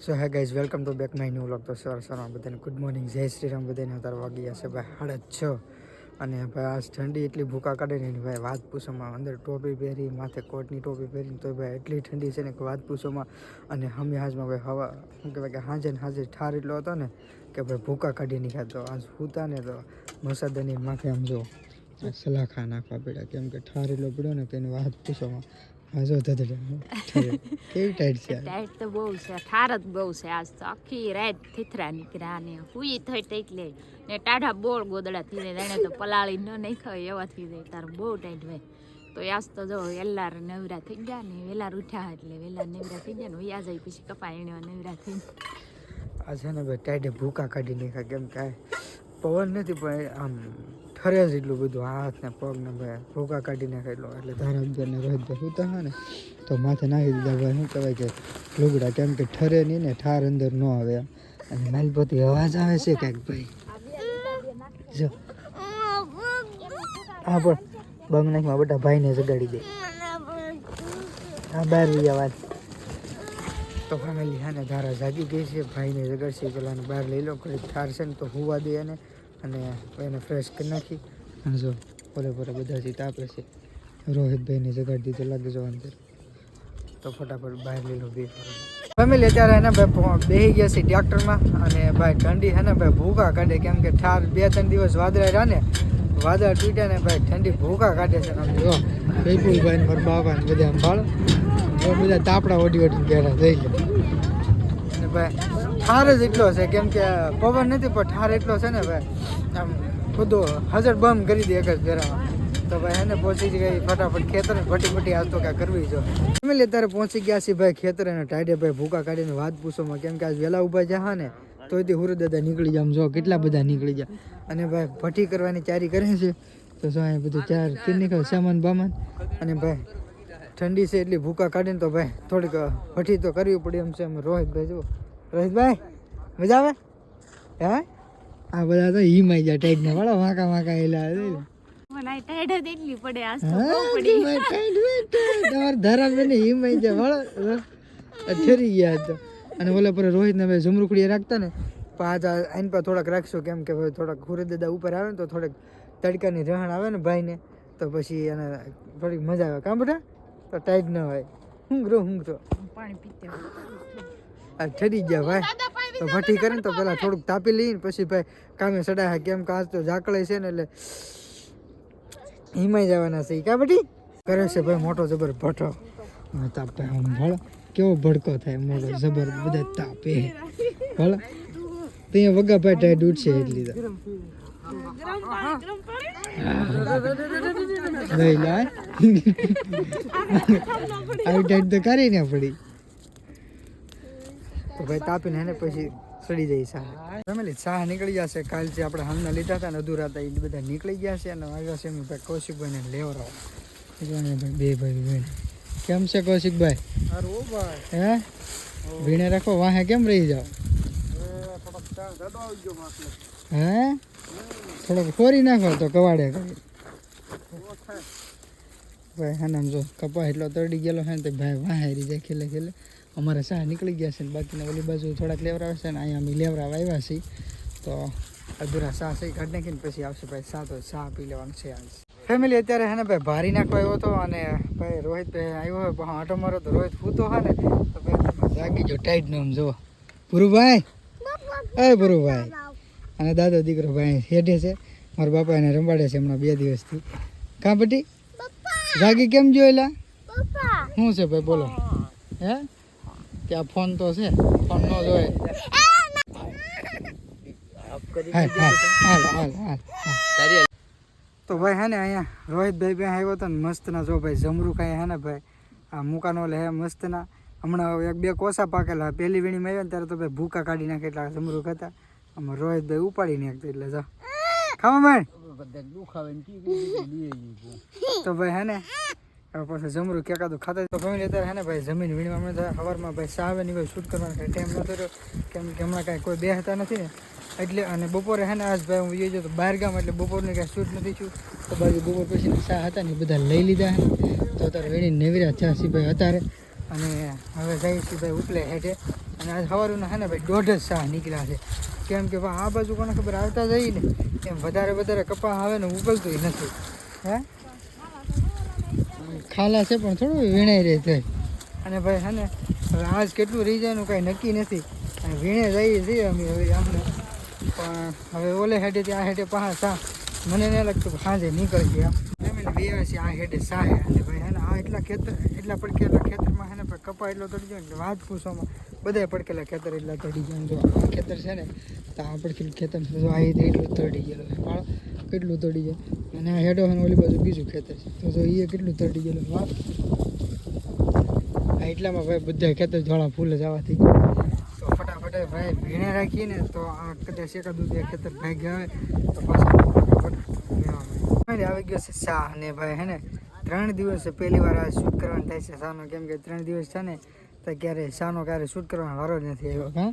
So hey guys welcome to back my new vlog. તો સવારમાં બધાને ગુડ મોર્નિંગ, જય શ્રી રામ. બધાને અત્યારે વાગી ગયા છે ભાઈ 6:30 અને ભાઈ આજ ઠંડી એટલી ભૂકા કાઢે ને ભાઈ વાત પૂછોમાં. અંદર ટોપી પહેરી, માથે કોટની ટોપી પહેરીને તો ભાઈ એટલી ઠંડી છે ને કે વાત પૂછોમાં. અને હમી હાજમાં ભાઈ હવા શું કહેવાય કે હાજે ઠાર એટલો હતો ને કે ભાઈ ભૂકા કાઢી નીકળ્યા. તો આજ સૂતા ને તો મસાદાની માથે આમ જો સલાખા નાખવા પડ્યા કેમ કે ઠાર એટલો પડ્યો ને કે એની વાત પૂછોમાં. હાજો ધધડે કેવી ટાઈટ છે. ટાઈટ તો બહુ છે, ઠાર જ બહુ છે. આજ તો આખી રાત થીથરા નીકળ્યા ને હુઈ થઈ એટલે ને ટાઢા બોળ ગોદડા થઈ જાય. એને તો પલાળી ન નાખાય એવા થઈ જાય. તાર બહુ ટાઈટ હોય. તો આજ તો જો વેલાર નવરા થઈ ગયા ને વેલાર ઉઠ્યા એટલે વેલાર નવરા થઈ ગયા ને વયા જાય પછી કપાય નવરા થઈ. આ છે ને ભાઈ ટાઈટે ભૂકા કાઢી નાખ્યા કેમ કે પવન નથી પણ આમ ઠરે જ એટલું બધું હાથ ને પગ ને ભાઈ ભૂકા કાઢી નાખે એટલો. એટલે ધારા ને રોહિતભાઈ સુતા હા ને તો માથે નાખી દીધા ભાઈ શું કહેવાય કે લુગડા કેમ કે ઠરે નહીં ને ઠાર અંદર ન આવે. અને મારી પોતે અવાજ આવે છે કાંઈક ભાઈ જો હા પણ બંગ નાખમાં બધા ભાઈને જગાડી દે. હા બહાર અવાજ તો ફેમિલી હા ને ધારા જાગી ગઈ છે. ભાઈને જગાડશે પેલા બહાર લઈ લો ઘડી ઠાર છે ને તો હુવા દે એને અને એને ફ્રેશ કરી નાખી. અને જો બોલે બધાથી તાપે છે. રોહિતભાઈને જગાડી દીધો લાગે જો અંદર તો ફટાફટ બહાર લઈ લો બે ફેમિલી. અત્યારે એને ભાઈ બેસી ગયા છે ટ્રેક્ટરમાં અને ભાઈ ઠંડી છે ને ભાઈ ભૂકા કાઢે કેમ કે ઠાર 2-3 દિવસ વાદળા રહ્યા ને વાદળ તૂટ્યા ને ભાઈ ઠંડી ભૂકા કાઢે છે. આમ જો વિપુલભાઈ ને મારા બાબા ને બધા ભાળ બધા તાપડા ઓડી પહેલા થઈ ગયા. અને ભાઈ ઠાર જ એટલો છે કેમ કે પવન નથી પણ ઠાર એટલો છે ને ભાઈ આમ બધું હજર બમ કરી દે એક જ ફેરામાં. તો ભાઈ એને પહોંચી ગઈ ફટાફટ ખેતર ફટી આજ તો કાંઈ કરવી જો ફેમિલી. અત્યારે પહોંચી ગયા છે ભાઈ ખેતર અને ટાઈડે ભાઈ ભૂકા કાઢીને વાત પૂછોમાં કેમ કે આજ વહેલા ઊભા જા ને તો એથી હુરદ દાદા નીકળી જાય. આમ જો કેટલા બધા નીકળી જાય. અને ભાઈ ભઠ્ઠી કરવાની તૈયારી કરે છે તો જો અહીંયા બધું ચાર તીન નીકળે સામાન બામાન. અને ભાઈ ઠંડી છે એટલી ભૂકા કાઢીને તો ભાઈ થોડીક ભઠ્ઠી તો કરવી પડે એમ છે. અમે રોહિતભાઈ જુઓ રોહિતભાઈ મજા આવે હે આ બધા તો હિમાઈ જાય ટાઈટ ને વાળા વાંકા એલા મને ટાઈટ જ એટલી પડે આજ તો બહુ પડી. તમાર ધરાબેન હિમાઈ જાય વાળા ઠરી ગયા તો. અને ઓલા પર રોહિત ને ભાઈ ઝુમરૂખડી રાખતા ને પાછા આઈન પર થોડાક રાખશું કેમ કે ભાઈ થોડાક હુરદ દાદા ઉપર આવે ને તો થોડીક તડકાની રહેણ આવે ને ભાઈને તો પછી એને થોડીક મજા આવે કામ બેટા તો ટાઈટ ન હોય ઊંઘતો પાણી પીતે આ ઠરી ગયા ભાઈ. તો ભઠ્ઠી કરે ને તો પેલા થોડુંક તાપી લઈને પછી ભાઈ કામે સડાય કેમ કે આજ તો ઝાકળે છે ને એટલે હિમાઈ જવાના છે કા બેટી કરે છે ભાઈ મોટો જબર ભઠ્ઠો. તાપે આમ ભળ કેવો ભડકો થાય મોટો જબર બધા તાપે ભળ ત્યાં વગા ભાઈ ટાઈટ ઉઠશે એટલી લઈ લા આવી ટાઈટ તો કરી ને પડી તો ભાઈ તાપીને એને પછી સડી જાય શાહ. ફેમિલી શાહ નીકળી જશે. કાલ જે આપણે હાલના લીધા હતા ને અધૂરા હતા એ બધા નીકળી ગયા છે. અને આવ્યા છે ભાઈ કૌશિકભાઈને લેવરાવ બે ભાઈ બેન. કેમ છે કૌશિકભાઈ? હે ભીણે રાખો વાહે કેમ રહી જાઓ? હે થોડોક ફોરી નાખો તો કવાડે કરી ભાઈ. હા નામ જો કપા એટલો તરડી ગયેલો છે ને તે ભાઈ વાહે રહી જાય ખેલે ખેલે. અમારે શાહ નીકળી ગયા છે ને બાકીના ઓલી બાજુ થોડાક લેવરાવે છે ને અહીંયા અમે લેવરાવા આવ્યા છીએ. તો અધૂરા શાહ સહી કાઢી નાખીને પછી આવશે ભાઈ શાહ. તો શાહ પી લેવાનું છે આજ ફેમિલી. અત્યારે હે ને ભાઈ ભારી નાખવા આવ્યો હતો અને ભાઈ રોહિતભાઈ આવ્યો હોય પણ આટો મારો તો રોહિત ફૂતો હોય ને તો ભાઈ જાગી જો ટાઈટ નો આમ જુઓ પુરુભાઈ એ પુરુભાઈ અને દાદો દીકરો ભાઈ હેઠે છે. મારા બાપા એને રંબાડે છે હમણાં 2 દિવસથી. કાં બટી જાગી કેમ જોયેલા શું છે ભાઈ બોલો હે ત્યાં ફોન તો છે ફોન ન જોય. તો ભાઈ હે ને અહીંયા રોહિતભાઈ બે આવ્યો હતો ને મસ્ત ના જો ભાઈ જમરૂ ખાય હે ને ભાઈ આ મુકાનો લે હે મસ્ત ના. હમણાં 1-2 કોસા પાકેલા પહેલી વીણીમાં આવ્યા ને ત્યારે તો ભાઈ ભૂકા કાઢી નાખે એટલા જમરૂ ખાતા. આમાં રોહિતભાઈ ઉપાડી નાખતો એટલે જો ખાવા તો ભાઈ હે ને પછી જમરૂ કેકાતું ખાતા. તો ફેમિલી અત્યારે હે ને ભાઈ જમીન વીણવા સવારમાં ભાઈ સાવે ની ભાઈ શૂટ કરવાનો ટાઈમ નતો રહ્યો કેમ કે હમણાં કાંઈ કોઈ બેસતા નથી ને એટલે. અને બપોરે હે ને આજ ભાઈ હું એ જો તો બહાર ગામ એટલે બપોરની કાંઈ શૂટ નથી થયું. તો બાજુ બપોર પછીના શાહ હતા ને બધા લઈ લીધા હે તો અત્યારે વીણી નેવરા થયા છે ભાઈ અત્યારે. અને હવે જઈએ છીએ ભાઈ ઉપલે હેઠે. અને આજ સવારના છે ને ભાઈ 1.5 સાહ નીકળ્યા છે. કેમ કે ભાઈ આ બાજુ કોને ખબર આવતા જઈએ ને એમ વધારે કપા આવે ને ઉગલતું નથી. હે ખાલા છે પણ થોડું વીણાઈ રહે છે. અને ભાઈ છે ને હવે આજ કેટલું રહી જાયનું કાંઈ નક્કી નથી. અને વીણે જઈએ છીએ અમે હવે અમને પણ હવે ઓલે હેઠેથી આ હેઠે પાછા સા મને નહીં લાગતું કે સાંજે નીકળશે આમ ફેમિલી બે છે આ હેઠે સાહે. અને ભાઈ હે ને આ એટલા પડકેલા ખેતરમાં છે ને ભાઈ કપા એટલો તડી જાય એટલે વાત પૂછવામાં બધા પડકેલા ખેતર એટલા તડી જાય. જો આ ખેતર છે ને તો આ પડકેલું ખેતર જો આ રીતે એટલું તડી ગયેલું છે વાળ કેટલું તડી જાય. અને આ હેઠો છે ઓલી બાજુ બીજું ખેતર છે તો જો એ કેટલું તડી ગયેલું વાળ. આ એટલામાં ભાઈ બધા ખેતર ધોળા ફૂલ જ આવવાથી તો ફટાફટ ભાઈ ભીણે રાખીએ ને તો આ કદાચ એકાદું બે ખેતર ભાગી આવે તો પાછા આવી ગયો છે શાહ. અને ભાઈ હે ને 3 દિવસે પહેલી વાર આ શૂટ કરવાનું થાય છે શાહનો. કેમ કે 3 દિવસ છે ને તો ક્યારે શાહનો ક્યારે શૂટ કરવાનો વારો જ નથી આવ્યો. હા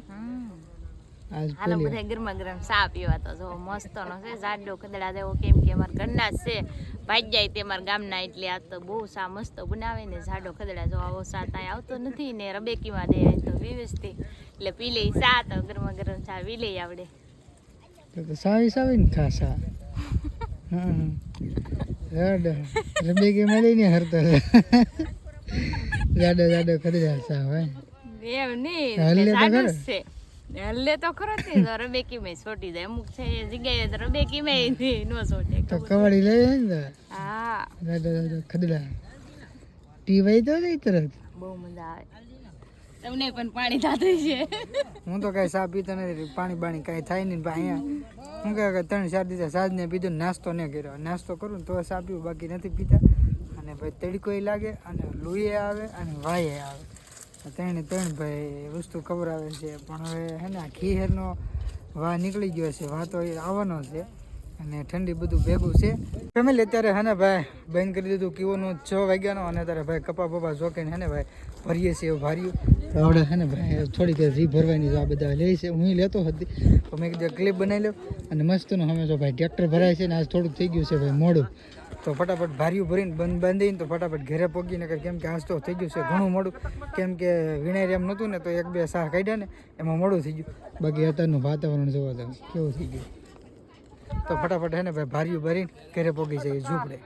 આજ હાલો બધા ગરમા ગરમ ચા પીવા તો જો મસ્તનો છે જાડો ખદડા જેવો. કેમ કે અમારા ઘરના જ છે ભાઈ જાય તે અમારા ગામના એટલે આ તો બહુ ચા મસ્ત બનાવે ને જાડો ખદડા જો આવો ચા તાય આવતો નથી ને રબેકીમાં દે તો વ્યવસ્થિત એટલે પી લઈ ચા તો ગરમા ગરમ ચા પી લઈ આવડે તો સાવી ને ખાસા. હા જાડો રબેકીમાં લઈને હરતો જાડો ખદડા ચા ભાઈ એમ નહીં જાડો છે હલ્લે તો ખરો તે રબેકી માં છોટી જાય અમુક છે જગ્યાએ તો રબેકી માં નો છોટે તો કવાડી લઈ ને. હા જાડો ખદડા પીવાય તો નહીં તરત બહુ મજા આવે. તમને પણ પાણી થાતું છે. હું તો કઈ ચા પીતો નથી પાણી કઈ થાય નહીં. અહીંયા હું કહે 3-4 દિવસ સાજ ને પીધો નાસ્તો નહીં કર્યો. નાસ્તો કરું ને તો ચા પીવું બાકી નથી પીતા. અને ભાઈ તડકોય લાગે અને લોહીએ આવે અને વાયે આવે 3 ભાઈ વસ્તુ ખબર આવે છે. પણ હવે હે ને ખીહેરનો વાહ નીકળી ગયો છે વાહ તો આવવાનો છે અને ઠંડી બધું ભેગું છે. ફેમિલી અત્યારે હે ને ભાઈ બંધ કરી દીધું કીઓનું 6 વાગ્યાનો. અને અત્યારે ભાઈ કપા બપા જોકે હે ને ભાઈ ભરીએ છીએ એવું ભાર્યું આવડે હે ને ભાઈ થોડીક રી ભરવાની આ બધા લે છે. હું લેતો હતી તો મેં કીધું ક્લિપ બનાવી લો. અને મસ્તનું અમે જો ભાઈ ટ્રેક્ટર ભરાય છે ને આજ થોડુંક થઈ ગયું છે ભાઈ મોડું તો ફટાફટ ભાર્યું ભરીને બાંધીને તો ફટાફટ ઘરે પહોંચીને કેમ કે આજ તો થઈ ગયું છે ઘણું મોડું. કેમ કે વિનાયર એમ નહોતું ને તો 1-2 સાહ કાઢ્યા ને એમાં મોડું થઈ ગયું. બાકી અત્યારનું વાતાવરણ જોવા તમે કેવું થઈ ગયું. તો ફટાફટ હે ને ભાઈ ભાર્યું ભરીને ઘરે પહોંચી જઈએ ઝૂંપડે.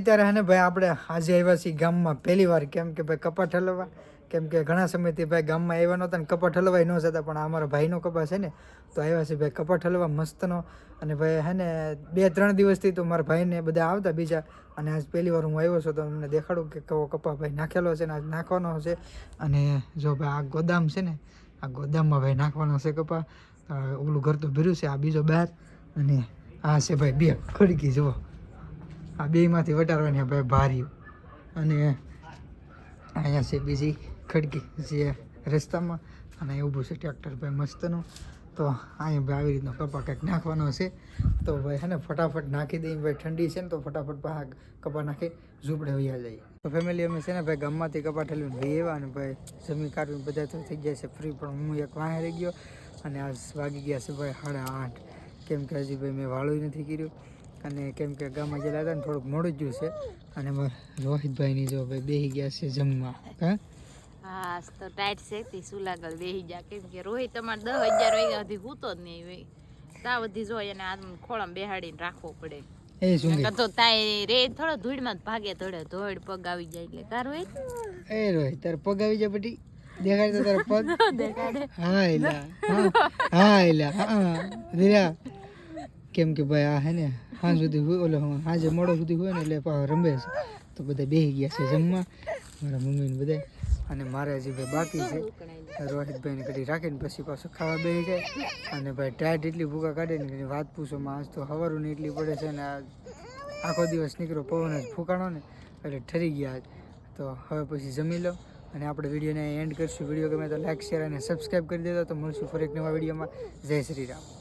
અત્યારે હે ને ભાઈ આપણે આજે આવ્યા છીએ ગામમાં પહેલી વાર. કેમ કે ભાઈ કપા ઠલવવા કેમ કે ઘણા સમયથી ભાઈ ગામમાં આવ્યા નહોતા ને કપા ઠલવાય ન જતા. પણ અમારા ભાઈનો કપા છે ને તો આવ્યા છે ભાઈ કપા ઠલવા મસ્તનો. અને ભાઈ હે ને 2-3 દિવસથી તો મારા ભાઈને બધા આવતા બીજા. અને આજ પહેલી વાર હું આવ્યો છું તો અમને દેખાડું કે કવો કપા ભાઈ નાખેલો છે ને આજ નાખવાનો છે. અને જો ભાઈ આ ગોદામ છે ને આ ગોદામમાં ભાઈ નાખવાનો છે કપા. ઓલું ઘર તો ભર્યું છે આ બીજો બહાર. અને આ છે ભાઈ 2 ખડકી જુઓ આ 2માંથી વટારવાની ભાઈ ભાર્યું. અને અહીંયા છે બીજી ખડકી જે રસ્તામાં અને ઊભું છે ટ્રેક્ટર ભાઈ મસ્તનું. તો અહીંયા ભાઈ આવી રીતનો કપા કંઈક નાખવાનો છે. તો ભાઈ હે ને ફટાફટ નાખી દઈએ ભાઈ ઠંડી છે ને તો ફટાફટ કપા નાખી ઝૂંપડે વયા જઈએ. તો ફેમિલી અમે છે ને ભાઈ ગામમાંથી કપા ઠલવીને ભાઈ એવા અને ભાઈ જમી કાઢવીને બધા તો થઈ ગયા છે ફ્રી. પણ હું એક વાહે રહી ગયો અને આજ વાગી ગયા છે ભાઈ 8:30. કેમ કે હજી ભાઈ મેં વાળું નથી કર્યું. અને કેમ કે ગામમાં ગયેલા હતા ને થોડુંક મોડું જ ગયું છે. અને રોહિતભાઈની જો ભાઈ બેસી ગયા છે જમવા. હા તો ટાઈટ છે તે સુલાગળ બેસી ગયા. કેમ કે રોહિત તમારે 10-11 વાગ્યા સુધી સૂતો જ નહીં હોય ત્યાં બધી જોઈ અને આ ખોળામાં બેહાડીને રાખવો પડે. એ શું તો તાય રે થોડો ધૂળમાં જ ભાગે ધોળ પગ આવી જાય એટલે કાર હોય એ રોહિત તાર પગ આવી જાય બધી દેખાડે તો તારા પગ દેખાડે. હા એલા કેમ કે ભાઈ આ હે ને સાંજ સુધી હોય ઓલો સાંજે મોડો સુધી હોય ને એટલે રમે છે. તો બધા બેસી ગયા છે જમવા મારા મમ્મીને બધા. અને મારે હજી ભાઈ બાકી છે રોહિતભાઈને કદી રાખીને પછી પાછું ખાવા બેસી જાય. અને ભાઈ ટાઈટ એટલી ભૂકા કાઢે ને વાત પૂછોમાં આજ તો સવારું ને એટલી પડે છે ને આખો દિવસ નીકળ્યો પવન જ ફૂંકાણો ને એટલે ઠરી ગયા. તો હવે પછી જમી લો અને આપણે વિડીયોને એન્ડ કરીશું. વિડીયો ગમે તો લાઈક શેર અને સબસ્ક્રાઈબ કરી દેજો. તો મળશું ફરી એક નવા વિડીયોમાં. જય શ્રી રામ.